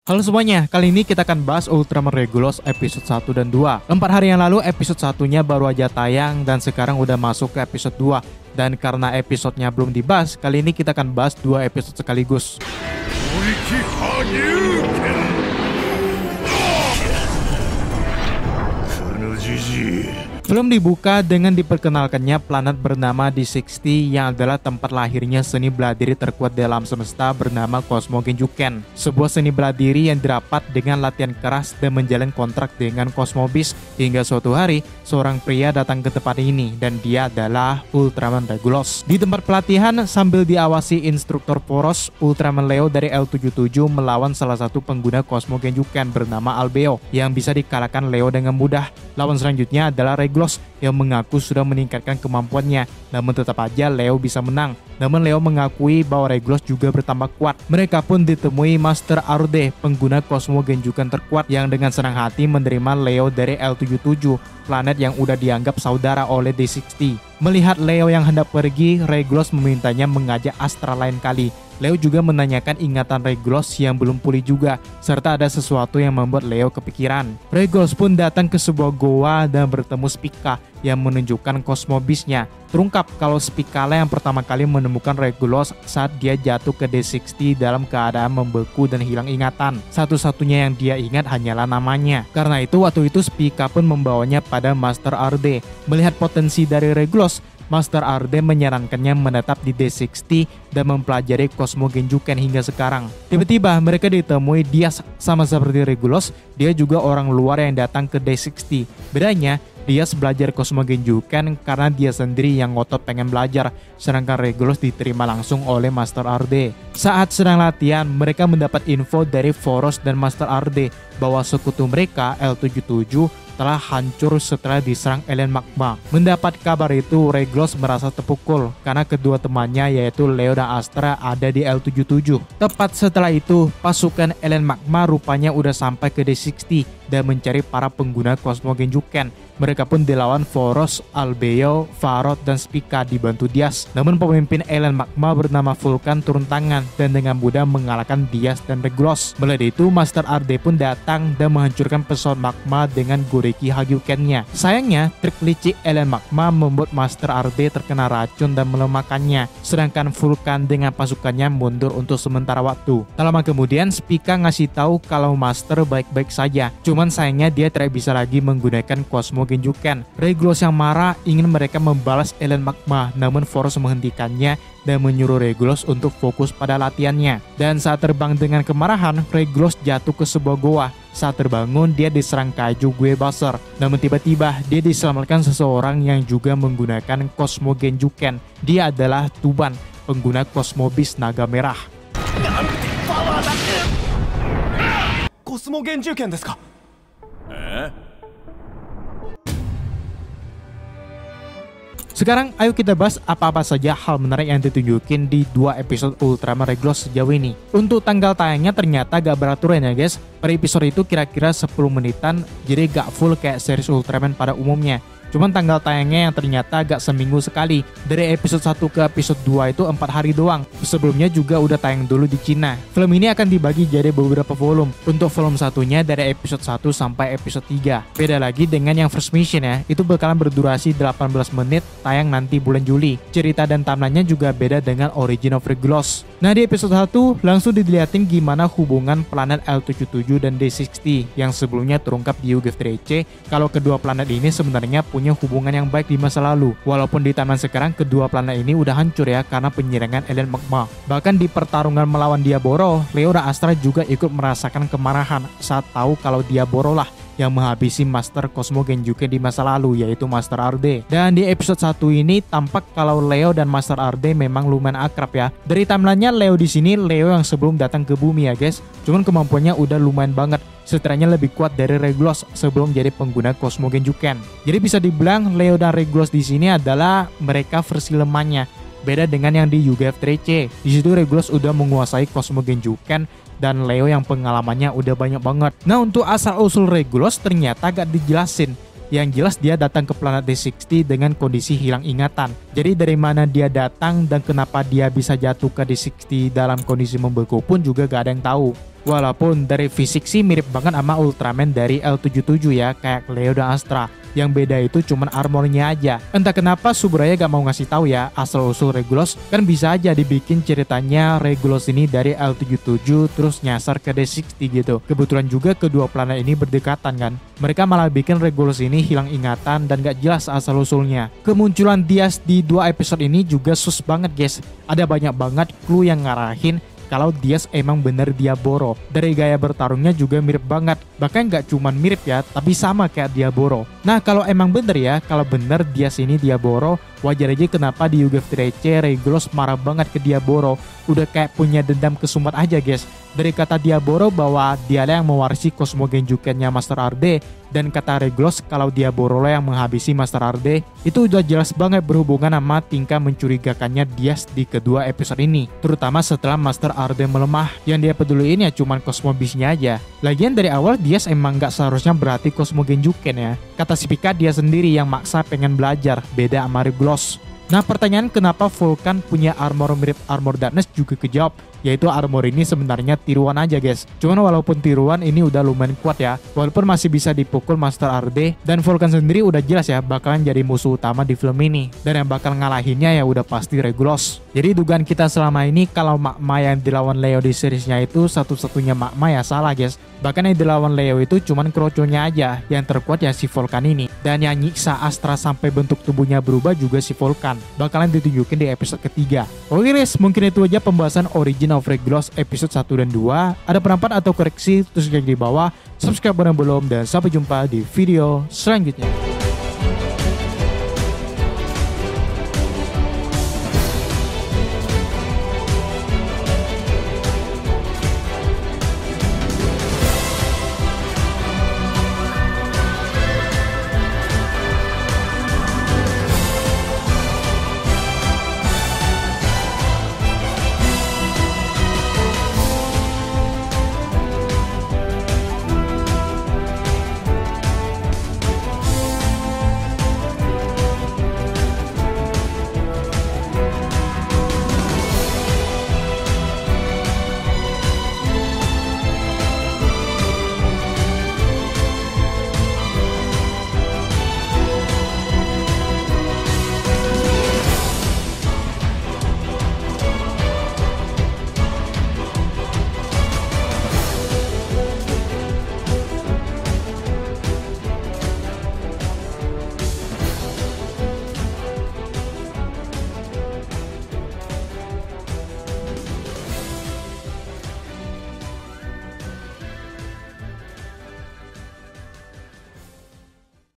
Halo semuanya, kali ini kita akan bahas Ultraman Regulus episode 1 dan 2. 4 hari yang lalu episode 1-nya baru aja tayang dan sekarang udah masuk ke episode 2. Dan karena episodenya belum dibahas, kali ini kita akan bahas 2 episode sekaligus. Film dibuka dengan diperkenalkannya planet bernama D60 yang adalah tempat lahirnya seni bela diri terkuat dalam semesta bernama Cosmo Genjuken. Sebuah seni bela diri yang dirapat dengan latihan keras dan menjalin kontrak dengan Cosmo Beast hingga suatu hari seorang pria datang ke tempat ini dan dia adalah Ultraman Regulus. Di tempat pelatihan sambil diawasi instruktur poros, Ultraman Leo dari L77 melawan salah satu pengguna Cosmo Genjuken bernama Albeo yang bisa dikalahkan Leo dengan mudah. Lawan selanjutnya adalah Regulus yang mengaku sudah meningkatkan kemampuannya, namun tetap aja Leo bisa menang. Namun Leo mengakui bahwa Regulus juga bertambah kuat. Mereka pun ditemui Master Arude, pengguna Cosmo Genjuken terkuat yang dengan senang hati menerima Leo dari L77, planet yang udah dianggap saudara oleh D60. Melihat Leo yang hendak pergi, Regulus memintanya mengajak Astra lain kali. Leo juga menanyakan ingatan Regulus yang belum pulih juga, serta ada sesuatu yang membuat Leo kepikiran. Regulus pun datang ke sebuah goa dan bertemu Spica yang menunjukkan Cosmo Beast-nya. Terungkap kalau Spica lah yang pertama kali menemukan Regulus saat dia jatuh ke D60 dalam keadaan membeku dan hilang ingatan. Satu-satunya yang dia ingat hanyalah namanya. Karena itu waktu itu Spica pun membawanya pada Master Arude. Melihat potensi dari Regulus, Master Arude menyarankannya menetap di D60 dan mempelajari Cosmo Genjuken hingga sekarang. Tiba-tiba mereka ditemui Diaz. Sama seperti Regulus, dia juga orang luar yang datang ke D60. Bedanya, Diaz belajar Cosmo Genjuken karena dia sendiri yang ngotot pengen belajar, sedangkan Regulus diterima langsung oleh Master Arude. Saat sedang latihan, mereka mendapat info dari Foros dan Master Arude bahwa sekutu mereka L77 telah hancur setelah diserang alien magma. Mendapat kabar itu, Regulus merasa terpukul karena kedua temannya yaitu Leo dan Astra ada di L77. Tepat setelah itu, pasukan alien magma rupanya udah sampai ke D60 dan mencari para pengguna Cosmo Genjuken. Mereka pun dilawan Foros, Albeo, Farod, dan Spica dibantu Diaz. Namun pemimpin alien magma bernama Vulcan turun tangan dan dengan mudah mengalahkan Diaz dan Regulus. Melihat itu, Master Arude pun datang dan menghancurkan pesawat magma dengan Goreki Hagyuken-nya. Sayangnya, trik licik alien magma membuat Master Arude terkena racun dan melemahkannya, sedangkan Vulcan dengan pasukannya mundur untuk sementara waktu. Tak lama kemudian, Spica ngasih tahu kalau Master baik-baik saja. Cuman sayangnya dia tidak bisa lagi menggunakan Cosmo Genjuken. Regulus yang marah ingin mereka membalas alien magma, namun Foros menghentikannya dan menyuruh Regulus untuk fokus pada latihannya. Dan saat terbang dengan kemarahan, Regulus jatuh ke sebuah goa. Saat terbangun, dia diserang kaiju Guebaser. Namun tiba-tiba, dia diselamatkan seseorang yang juga menggunakan Cosmo Genjuken. Dia adalah Tuban, pengguna Cosmo Beast Naga Merah. Cosmo Genjuken desu ka? Sekarang ayo kita bahas apa-apa saja hal menarik yang ditunjukin di 2 episode Ultraman Regulus sejauh ini. Untuk tanggal tayangnya ternyata gak beraturan ya guys. Per episode itu kira-kira 10 menitan, jadi gak full kayak series Ultraman pada umumnya. Cuman tanggal tayangnya yang ternyata agak seminggu sekali. Dari episode 1 ke episode 2 itu 4 hari doang. Sebelumnya juga udah tayang dulu di Cina. Film ini akan dibagi jadi beberapa volume. Untuk volume satunya dari episode 1 sampai episode 3. Beda lagi dengan yang first mission ya. Itu bakalan berdurasi 18 menit, tayang nanti bulan Juli. Cerita dan timelinenya juga beda dengan Origin of Regulus. Nah di episode 1 langsung dilihatin gimana hubungan planet L77 dan D60 yang sebelumnya terungkap di UGF3C kalau kedua planet ini sebenarnya punya hubungan yang baik di masa lalu. Walaupun di taman sekarang kedua planet ini udah hancur ya karena penyerangan alien magma. Bahkan di pertarungan melawan Diaboro, Leo dan Astra juga ikut merasakan kemarahan saat tahu kalau Diaboro lah yang menghabisi Master Cosmo Genjuken di masa lalu, yaitu Master Arude. Dan di episode 1 ini tampak kalau Leo dan Master Arude memang lumayan akrab ya. Dari timelinenya Leo di sini, Leo yang sebelum datang ke bumi ya guys. Cuman kemampuannya udah lumayan banget. Setelahnya lebih kuat dari Regulus sebelum jadi pengguna Cosmo Genjuken. Jadi bisa dibilang Leo dan Regulus di sini adalah mereka versi lemahnya. Beda dengan yang di UGF3C. Di situ Regulus udah menguasai Cosmo Genjuken dan Leo yang pengalamannya udah banyak banget. Nah untuk asal-usul Regulus ternyata gak dijelasin. Yang jelas dia datang ke planet D60 dengan kondisi hilang ingatan. Jadi dari mana dia datang dan kenapa dia bisa jatuh ke D60 dalam kondisi membeku pun juga gak ada yang tahu. Walaupun dari fisik sih mirip banget sama Ultraman dari L77 ya, kayak Leo dan Astra. Yang beda itu cuman armornya aja. Entah kenapa Subraya gak mau ngasih tahu ya asal-usul Regulus, kan bisa aja dibikin ceritanya Regulus ini dari L77 terus nyasar ke D60 gitu. Kebetulan juga kedua planet ini berdekatan kan. Mereka malah bikin Regulus ini hilang ingatan dan gak jelas asal-usulnya. Kemunculan Diaz di 2 episode ini juga sus banget guys. Ada banyak banget clue yang ngarahin kalau Diaz emang bener Diaboro. Dari gaya bertarungnya juga mirip banget. Bahkan gak cuman mirip ya, tapi sama kayak Diaboro. Nah kalau emang bener ya, kalau bener Diaz ini Diaboro, wajar aja kenapa di Yuga F3C Regulus marah banget ke Diaboro. Udah kayak punya dendam kesumat aja guys. Dari kata Diaboro bahwa dialah yang mewarisi Cosmo Genjuken-nya Master RD, dan kata Regulus kalau Diaboro yang menghabisi Master RD, itu udah jelas banget berhubungan sama tingkah mencurigakannya Diaz di kedua episode ini. Terutama setelah Master RD melemah, yang dia peduliin ya cuman Cosmo Beast-nya aja. Lagian dari awal Diaz emang gak seharusnya berarti Cosmo Genjuken ya. Kata si Pika dia sendiri yang maksa pengen belajar, beda sama Regulus. Nah pertanyaan kenapa Vulcan punya armor mirip armor Darkness juga kejawab, yaitu armor ini sebenarnya tiruan aja guys. Cuman walaupun tiruan ini udah lumayan kuat ya, walaupun masih bisa dipukul Master RD, dan Vulcan sendiri udah jelas ya bakalan jadi musuh utama di film ini, dan yang bakal ngalahinnya ya udah pasti Regulus. Jadi dugaan kita selama ini kalau Magma yang dilawan Leo di seriesnya itu satu-satunya Magma ya salah guys. Bahkan yang dilawan Leo itu cuman kroconya aja, yang terkuat ya si Vulcan ini. Dan yang nyiksa Astra sampai bentuk tubuhnya berubah juga si Vulcan. Bakalan ditunjukin di episode ketiga. Oke guys, mungkin itu aja pembahasan Origin of Regulus episode 1 dan 2. Ada pendapat atau koreksi tulis di bawah. Subscribe bareng belum, dan sampai jumpa di video selanjutnya.